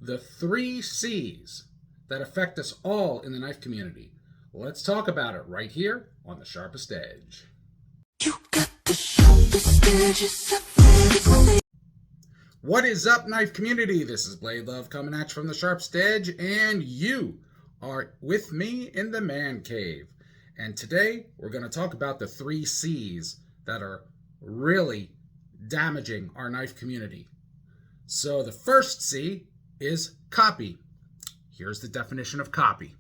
the 3 C's that affect us all in the knife community. Let's talk about it right here on the Sharpest Edge. You got the sharpest edges. What is up, knife community? This is Blade Love coming at you from the Sharpest Edge, and you are with me in the man cave. And today we're going to talk about the 3 C's that are really damaging our knife community. So the first C is copy. Here's the definition of copy.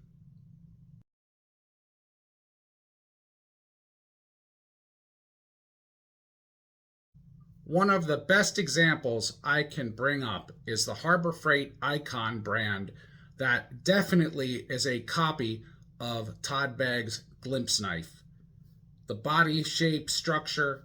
One of the best examples I can bring up is the Harbor Freight Icon brand that definitely is a copy of Todd Begg's glimpse knife. The body shape, structure,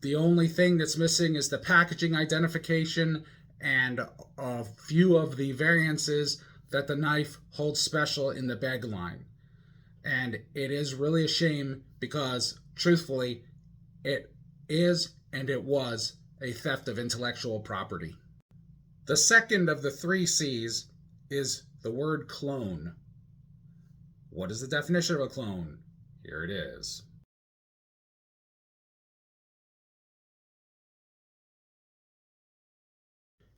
the only thing that's missing is the packaging identification and a few of the variances that the knife holds special in the Begg line. And it is really a shame because, truthfully, it is and it was a theft of intellectual property. The second of the 3 C's is the word clone. What is the definition of a clone? Here it is.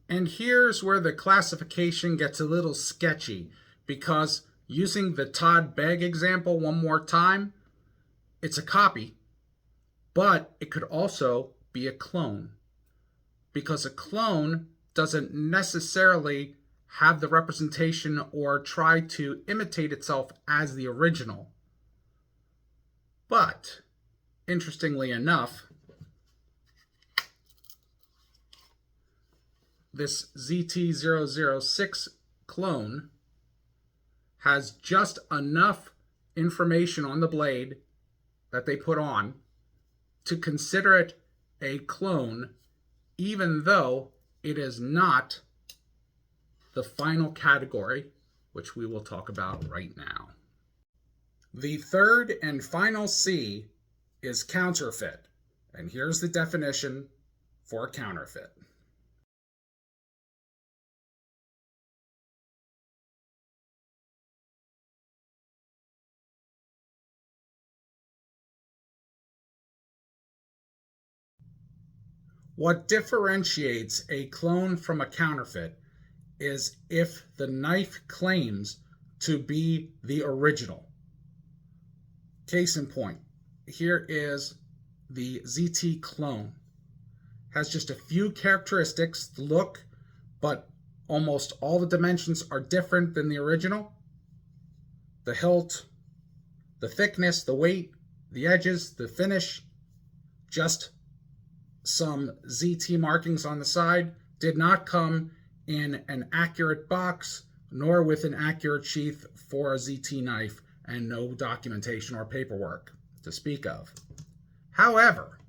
And here's where the classification gets a little sketchy, because using the Todd Begg example one more time, it's a copy, but it could also be a clone, because a clone doesn't necessarily have the representation or try to imitate itself as the original. But, interestingly enough, this ZT006 clone has just enough information on the blade that they put on to consider it a clone, even though it is not the final category, which we will talk about right now. The third and final C is counterfeit, and here's the definition for counterfeit. What differentiates a clone from a counterfeit is if the knife claims to be the original. Case in point, here is the ZT clone. Has just a few characteristics, the look, but almost all the dimensions are different than the original. The hilt, the thickness, the weight, the edges, the finish, just some ZT markings on the side, did not come in an accurate box nor with an accurate sheath for a ZT knife, and no documentation or paperwork to speak of. However,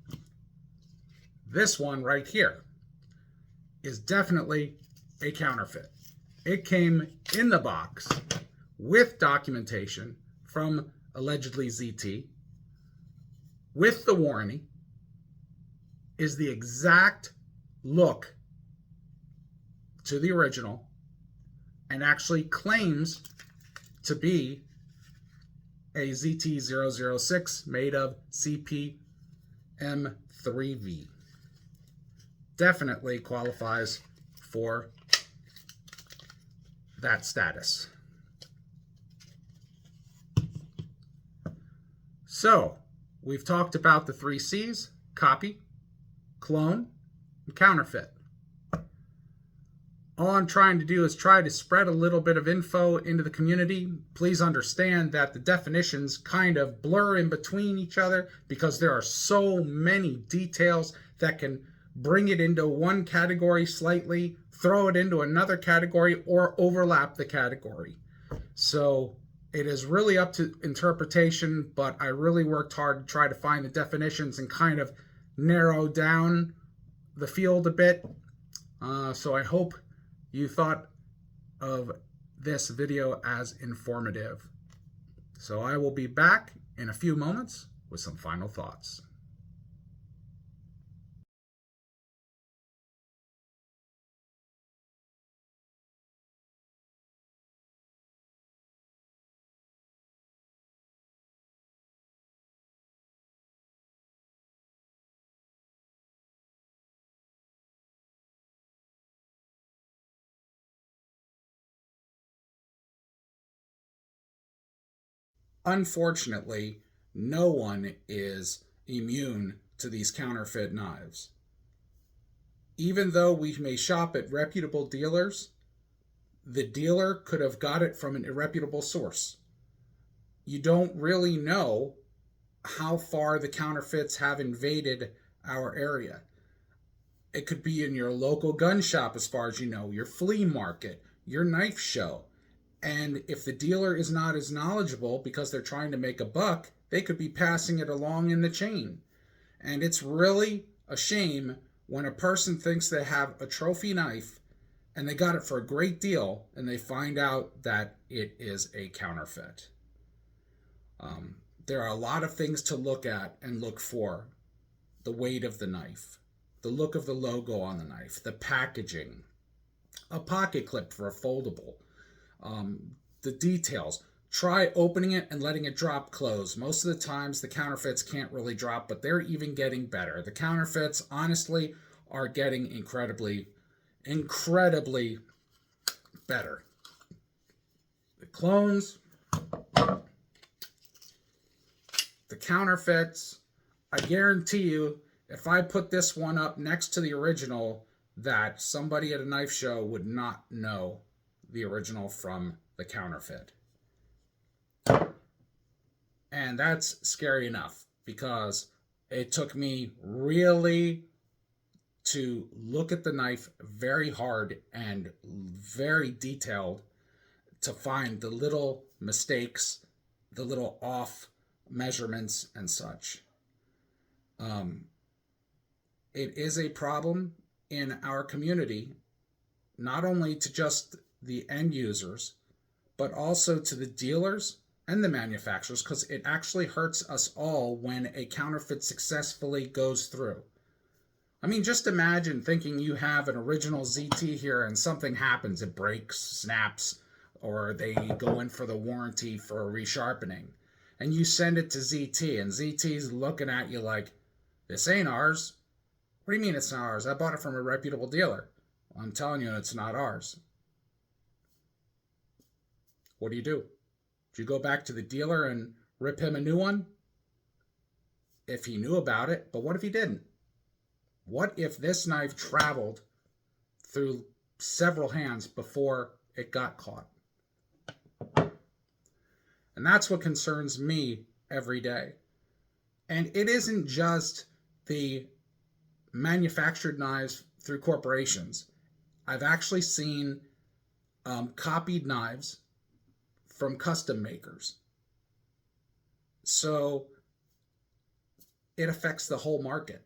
this one right here is definitely a counterfeit. It came in the box with documentation from allegedly ZT, with the warranty, is the exact look to the original, and actually claims to be a ZT006 made of CP-M3V. Definitely qualifies for that status. So, we've talked about the 3 C's: copy, clone, and counterfeit. All I'm trying to do is try to spread a little bit of info into the community. Please understand that the definitions kind of blur in between each other because there are so many details that can bring it into one category slightly, throw it into another category, or overlap the category. So it is really up to interpretation, but I really worked hard to try to find the definitions and kind of narrow down the field a bit. So I hope you thought of this video as informative. So I will be back in a few moments with some final thoughts. Unfortunately, no one is immune to these counterfeit knives. Even though we may shop at reputable dealers, the dealer could have got it from an irreputable source. You don't really know how far the counterfeits have invaded our area. It could be in your local gun shop, as far as you know, your flea market, your knife show. And if the dealer is not as knowledgeable because they're trying to make a buck, they could be passing it along in the chain. And it's really a shame when a person thinks they have a trophy knife and they got it for a great deal and they find out that it is a counterfeit. There are a lot of things to look at and look for. The weight of the knife, the look of the logo on the knife, the packaging, a pocket clip for a foldable, the details. Try opening it and letting it drop closed. Most of the times the counterfeits can't really drop, but they're even getting better. The counterfeits, honestly, are getting incredibly better. The clones, the counterfeits, I guarantee you, if I put this one up next to the original, that somebody at a knife show would not know the original from the counterfeit. And that's scary enough, because it took me really to look at the knife very hard and very detailed to find the little mistakes, the little off measurements and such. It is a problem in our community, not only to just the end users, but also to the dealers and the manufacturers, because it actually hurts us all when a counterfeit successfully goes through. I mean, just imagine thinking you have an original ZT here and something happens, it breaks, snaps, or they go in for the warranty for a resharpening. And you send it to ZT, and ZT's looking at you like, this ain't ours. What do you mean it's not ours? I bought it from a reputable dealer. Well, I'm telling you it's not ours. What do? Do you go back to the dealer and rip him a new one? If he knew about it, but what if he didn't? What if this knife traveled through several hands before it got caught? And that's what concerns me every day. And it isn't just the manufactured knives through corporations. I've actually seen copied knives from custom makers. So it affects the whole market.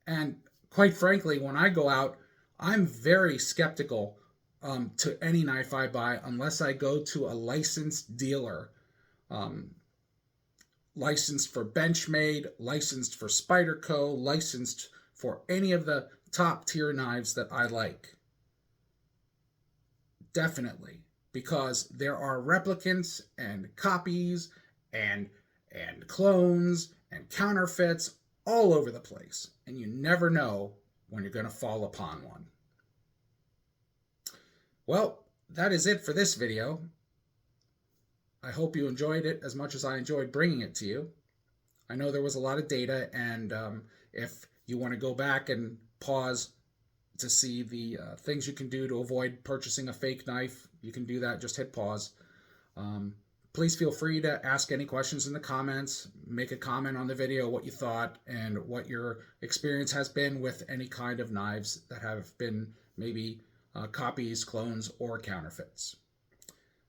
And quite frankly, when I go out, I'm very skeptical to any knife I buy unless I go to a licensed dealer, licensed for Benchmade, licensed for Spyderco, licensed for any of the top tier knives that I like. Definitely, because there are replicants and copies and clones and counterfeits all over the place, and you never know when you're going to fall upon one. Well, that is it for this video. I hope you enjoyed it as much as I enjoyed bringing it to you. I know there was a lot of data, and if you want to go back and pause to see the things you can do to avoid purchasing a fake knife, you can do that. Just hit pause. Please feel free to ask any questions in the comments. Make a comment on the video, what you thought, and what your experience has been with any kind of knives that have been maybe copies, clones, or counterfeits.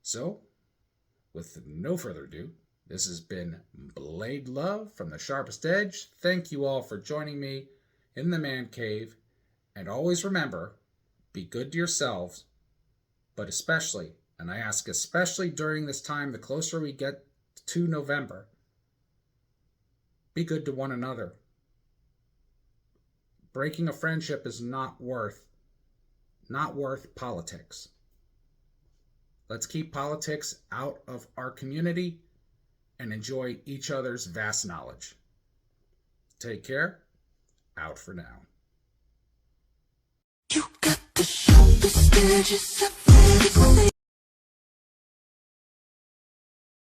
So, with no further ado, this has been Blade Love from the Sharpest Edge. Thank you all for joining me in the man cave. And always remember, be good to yourselves, but especially, and I ask especially during this time, the closer we get to November, be good to one another. Breaking a friendship is not worth politics. Let's keep politics out of our community and enjoy each other's vast knowledge. Take care. Out for now. You got the sharpest edges.